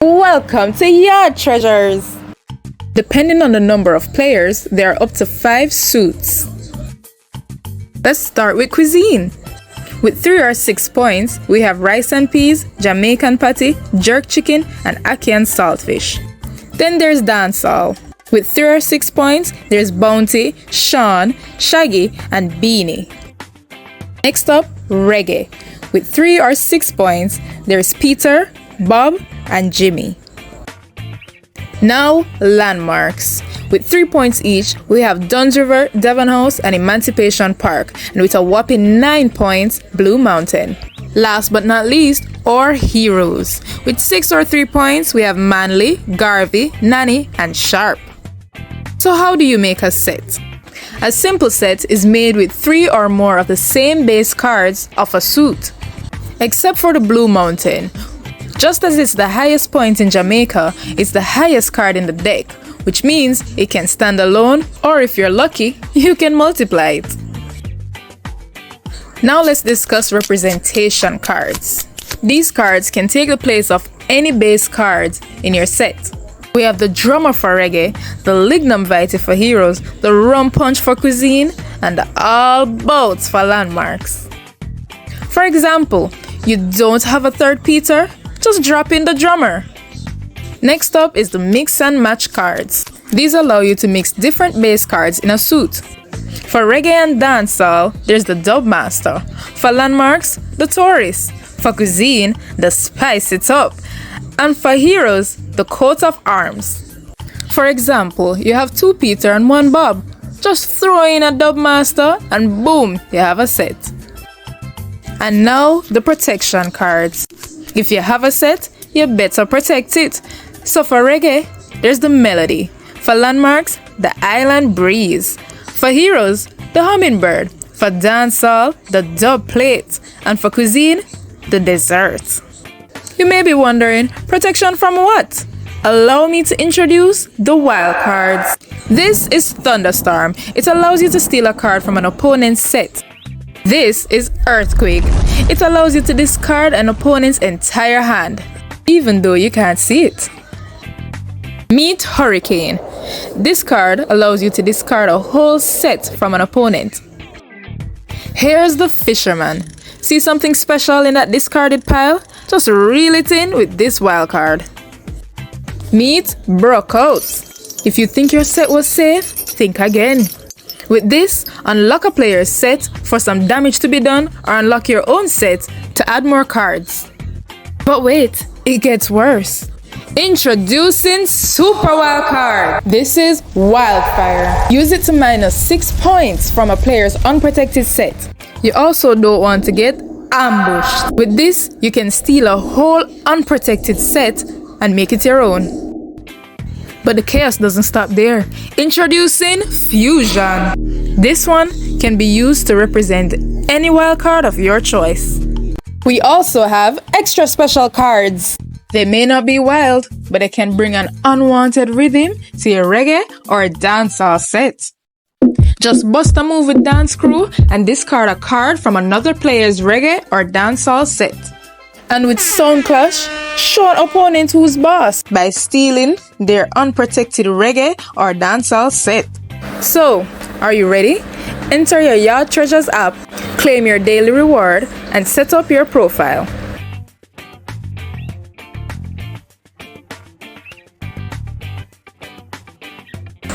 Welcome to Yaad Treasures! Depending on the number of players, there are up to 5 suits. Let's start with cuisine. With 3 or 6 points, we have rice and peas, Jamaican patty, jerk chicken, and ackee and saltfish. Then there's dancehall. With 3 or 6 points, there's Bounty, Sean, Shaggy, and Beanie. Next up, reggae. With 3 or 6 points, there's Peter, Bob, and Jimmy. Now, landmarks. With 3 points each, we have Duns River, Devon House, and Emancipation Park, and with a whopping 9 points, Blue Mountain. Last but not least, our heroes. With 6 or 3 points, we have Manly, Garvey, Nanny, and Sharp. So how do you make a set? A simple set is made with 3 or more of the same base cards of a suit. Except for the Blue Mountain. Just as it's the highest point in Jamaica, it's the highest card in the deck, which means it can stand alone, or if you're lucky, you can multiply it. Now let's discuss representation cards. These cards can take the place of any base cards in your set. We have the drummer for reggae, the lignum vitae for heroes, the rum punch for cuisine, and the all boats for landmarks. For example, you don't have a third Peter? Just drop in the drummer. Next up is the mix and match cards. These allow you to mix different base cards in a suit. For reggae and dancehall, there's the dub master. For landmarks, the tourist. For cuisine, the spice it up. And for heroes, the coat of arms. For example, you have 2 Peter and 1 Bob. Just throw in a dub master and boom, you have a set. And now the protection cards. If you have a set, you better protect it. So for reggae, there's the melody. For landmarks, the island breeze. For heroes, the hummingbird. For dancehall, the dub plate. And for cuisine, the dessert. You may be wondering, protection from what? Allow me to introduce the wild cards. This is Thunderstorm. It allows you to steal a card from an opponent's set. This is Earthquake. It allows you to discard an opponent's entire hand, even though you can't see it. Meet Hurricane. This card allows you to discard a whole set from an opponent. Here's the Fisherman. See something special in that discarded pile? Just reel it in with this wild card. Meet Brokeout. If you think your set was safe, think again. With this, unlock a player's set for some damage to be done, or unlock your own set to add more cards. But wait, it gets worse. Introducing Super Wild Card. This is Wildfire. Use it to minus 6 points from a player's unprotected set. You also don't want to get ambushed. With this, you can steal a whole unprotected set and make it your own. But the chaos doesn't stop there. Introducing Fusion. This one can be used to represent any wild card of your choice. We also have extra special cards. They may not be wild, but they can bring an unwanted rhythm to your reggae or dancehall set. Just bust a move with Dance Crew and discard a card from another player's reggae or dancehall set. And with Sound Clash, show an opponent who's boss by stealing their unprotected reggae or dancehall set. So, are you ready? Enter your Yaad Treasures app, claim your daily reward, and set up your profile.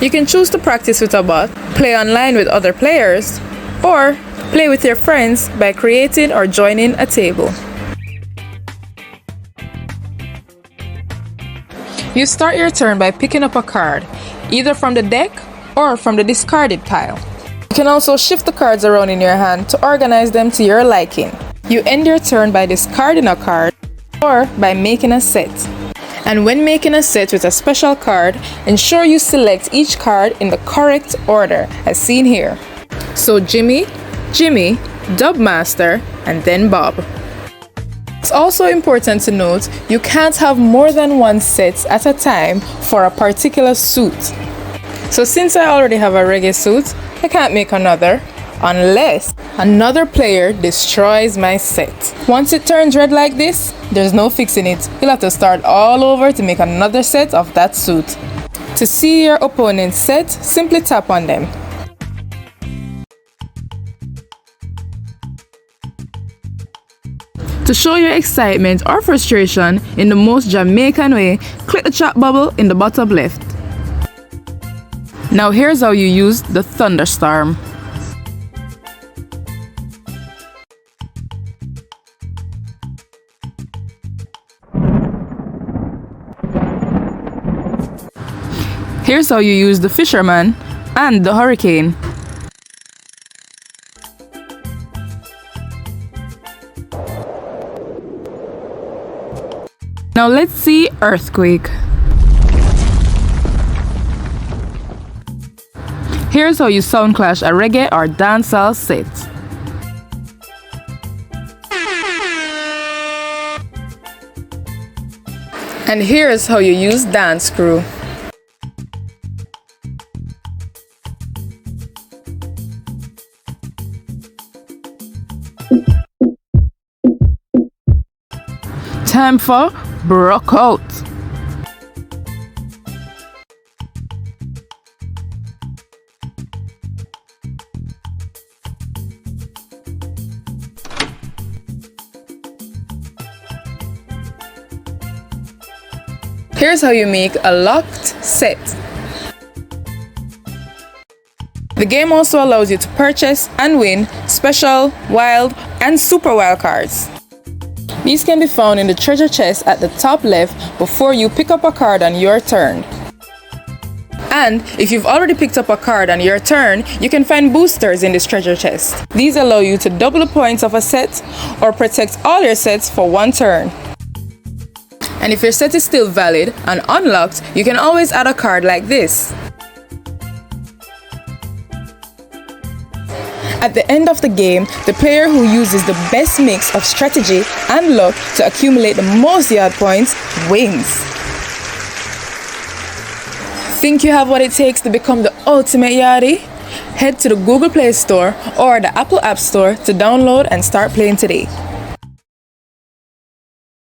You can choose to practice with a bot, play online with other players, or play with your friends by creating or joining a table. You start your turn by picking up a card, either from the deck or from the discarded pile. You can also shift the cards around in your hand to organize them to your liking. You end your turn by discarding a card or by making a set. And when making a set with a special card, ensure you select each card in the correct order as seen here. So Jimmy, Dubmaster, and then Bob. It's also important to note you can't have more than 1 set at a time for a particular suit. So since I already have a reggae suit, I can't make another. unless another player destroys my set. Once it turns red like this, there's no fixing it. You'll have to start all over to make another set of that suit. To see your opponent's set, simply tap on them. To show your excitement or frustration in the most Jamaican way, click the chat bubble in the bottom left. Now here's how you use the thunderstorm. Here's how you use the fisherman and the hurricane. Now let's see earthquake. Here's how you sound clash a reggae or dancehall set. And here's how you use dance crew. Time for Broke Out. Here's how you make a locked set. The game also allows you to purchase and win special, wild, and super wild cards. These can be found in the treasure chest at the top left before you pick up a card on your turn. And if you've already picked up a card on your turn, you can find boosters in this treasure chest. These allow you to double the points of a set or protect all your sets for one turn. And if your set is still valid and unlocked, you can always add a card like this. At the end of the game, the player who uses the best mix of strategy and luck to accumulate the most yard points wins. Think you have what it takes to become the ultimate yardie? Head to the Google Play Store or the Apple App Store to download and start playing today.